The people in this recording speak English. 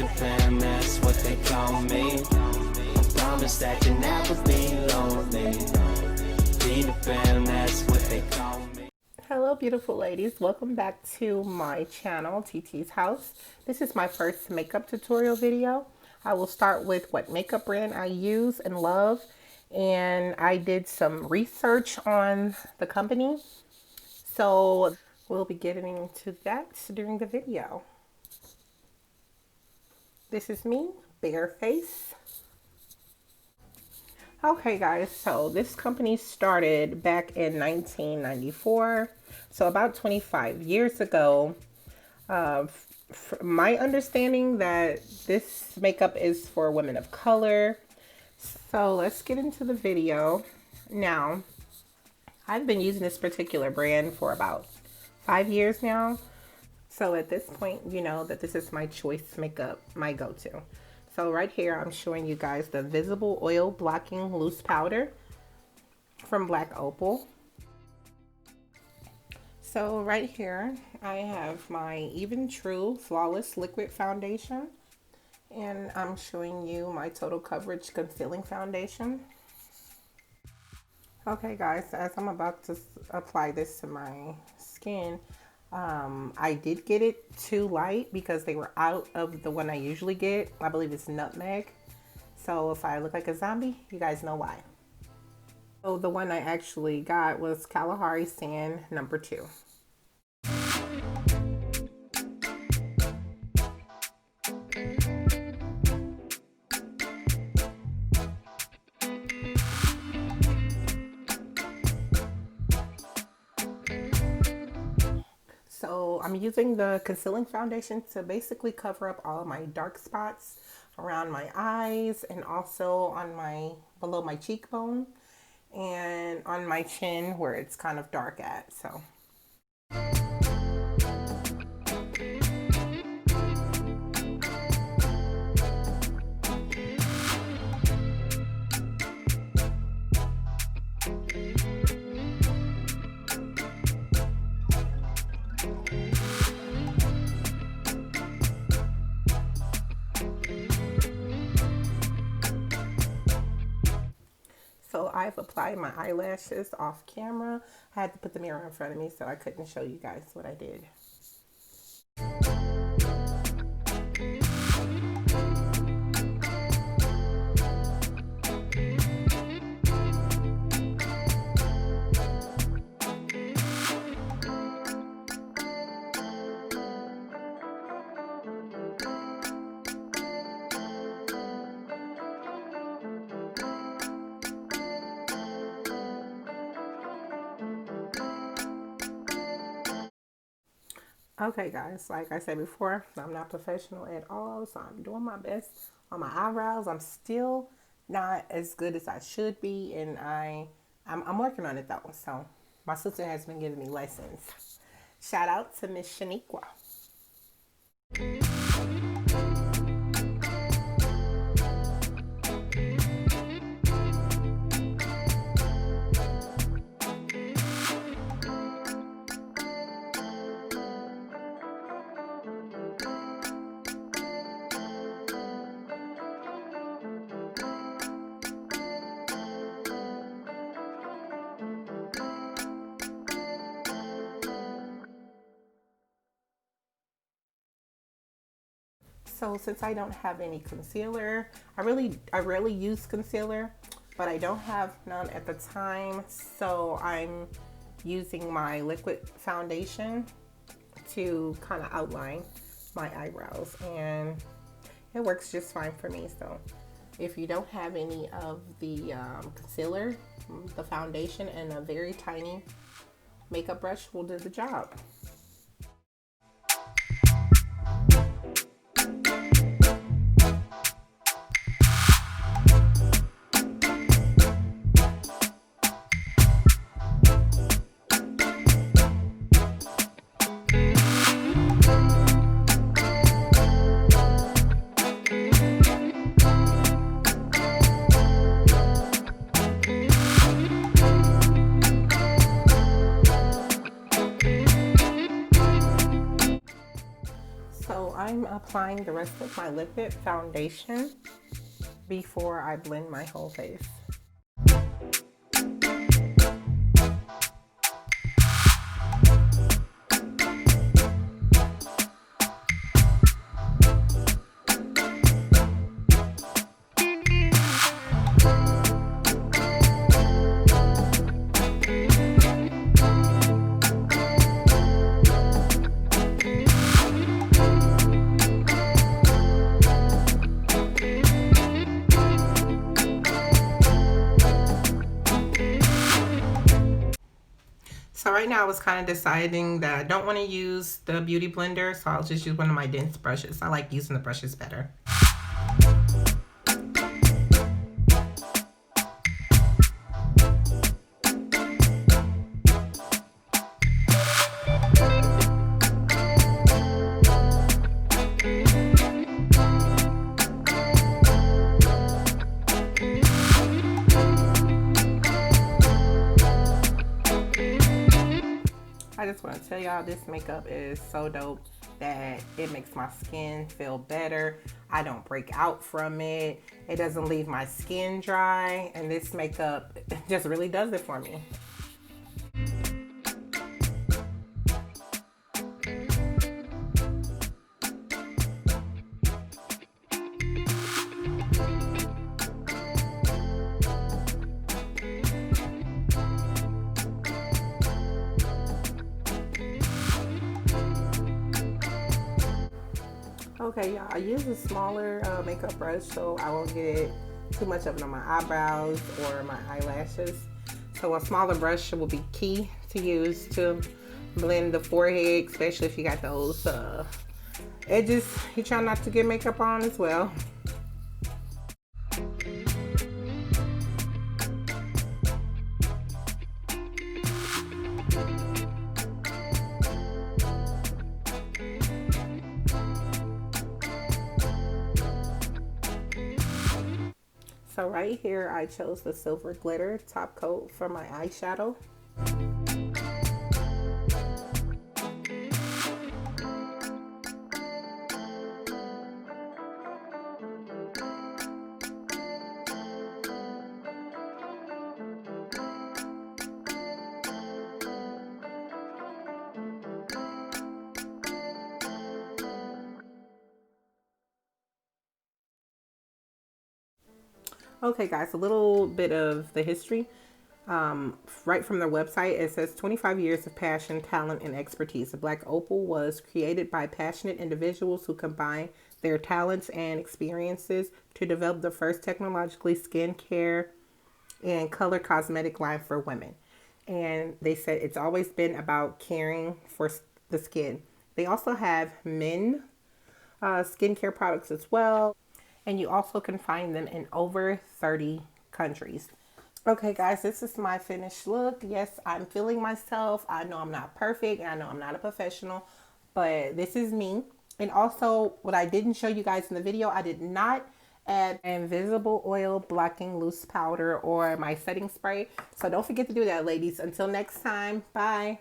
the fam, that's what they call me. I promise that you'll never be lonely. Be the fam, that's what they call me. Hello beautiful ladies, welcome back to my channel, TT's House. This is my first makeup tutorial video. I will start with what makeup brand I use and love, and I did some research on the company, so we'll be getting into that during the video. This is me, bare face. Okay guys, so this company started back in 1994, so about 25 years ago. My understanding that this makeup is for women of color. So let's get into the video. Now, I've been using this particular brand for about 5 years now. So at this point, you know that this is my choice makeup, my go-to. So right here, I'm showing you guys the Visible Oil Blocking Loose Powder from Black Opal. So right here, I have my Even True Flawless Liquid Foundation. And I'm showing you my Total Coverage Concealing Foundation. Okay guys, as I'm about to apply this to my skin, I did get it too light because they were out of the one I usually get. I believe it's Nutmeg. So if I look like a zombie, you guys know why. So the one I actually got was Kalahari Sand number 2. So I'm using the Concealing Foundation to basically cover up all of my dark spots around my eyes and also on below my cheekbone and on my chin where it's kind of dark at. So I've applied my eyelashes off camera. I had to put the mirror in front of me so I couldn't show you guys what I did. Okay guys, like I said before, I'm not professional at all, so I'm doing my best on my eyebrows. I'm still not as good as I should be, and I'm working on it though. So my sister has been giving me lessons. Shout out to Miss Shaniqua. So since I don't have any concealer, I rarely use concealer, but I don't have none at the time. So I'm using my liquid foundation to kind of outline my eyebrows, and it works just fine for me. So if you don't have any of the concealer, the foundation and a very tiny makeup brush will do the job. applying the rest of my liquid foundation before I blend my whole face. So right now I was kind of deciding that I don't want to use the beauty blender, so I'll just use one of my dense brushes. I like using the brushes better. I just want to tell y'all this makeup is so dope that it makes my skin feel better. I don't break out from it. It doesn't leave my skin dry, and this makeup just really does it for me. Okay, y'all, I use a smaller makeup brush so I won't get too much of it on my eyebrows or my eyelashes. So a smaller brush will be key to use to blend the forehead, especially if you got those edges you try not to get makeup on as well. So right here, I chose the silver glitter top coat for my eyeshadow. Okay guys, a little bit of the history. Right from their website, it says 25 years of passion, talent, and expertise. The Black Opal was created by passionate individuals who combine their talents and experiences to develop the first technologically skincare and color cosmetic line for women. And they said it's always been about caring for the skin. They also have men skincare products as well. And you also can find them in over 30 countries. Okay guys, this is my finished look. Yes, I'm feeling myself. I know I'm not perfect and I know I'm not a professional, but this is me. And also what I didn't show you guys in the video, I did not add invisible oil blocking loose powder or my setting spray. So don't forget to do that, ladies. Until next time, bye.